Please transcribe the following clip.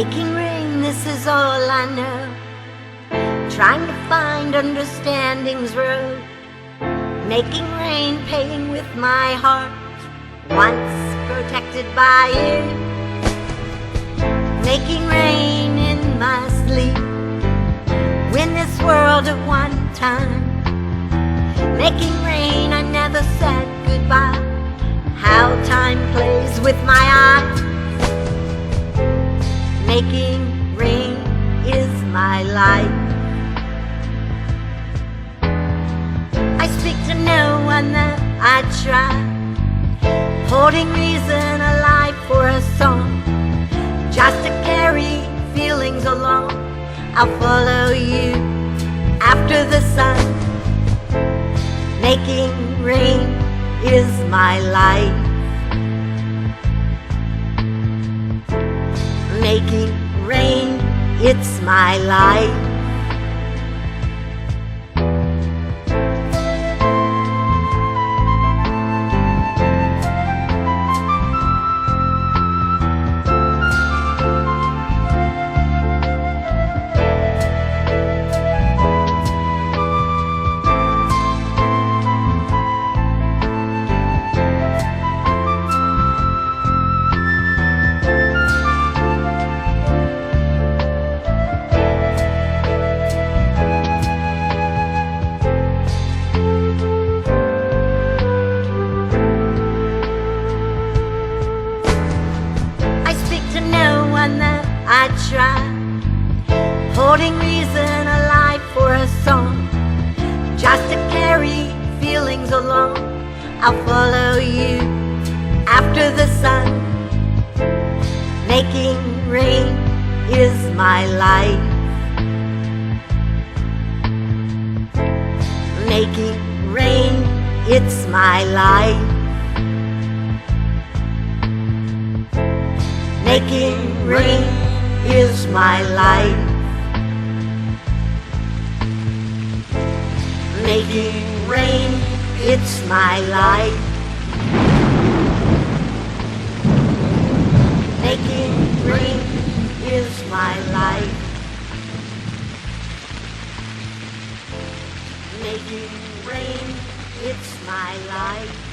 Making rain, this is all I know. Trying to find understanding's road. Making rain, paying with my heart, once protected by you. Making rain in my sleep, win this world at one time. Making rain, I never said goodbye. How time plays with my eyes. Making rain is my life. I speak to no one that I try, holding reason alive for a song, just to carry feelings along. I'll follow you after the sun. Making rain is my life. Making rain, it's my life. That I try, holding reason alive for a song, just to carry feelings along. I'll follow you after the sun. Making rain is my life. Making rain, it's my life. Making rain is my life. Making rain, it's my life. Making rain is my life. Making rain, it's my life.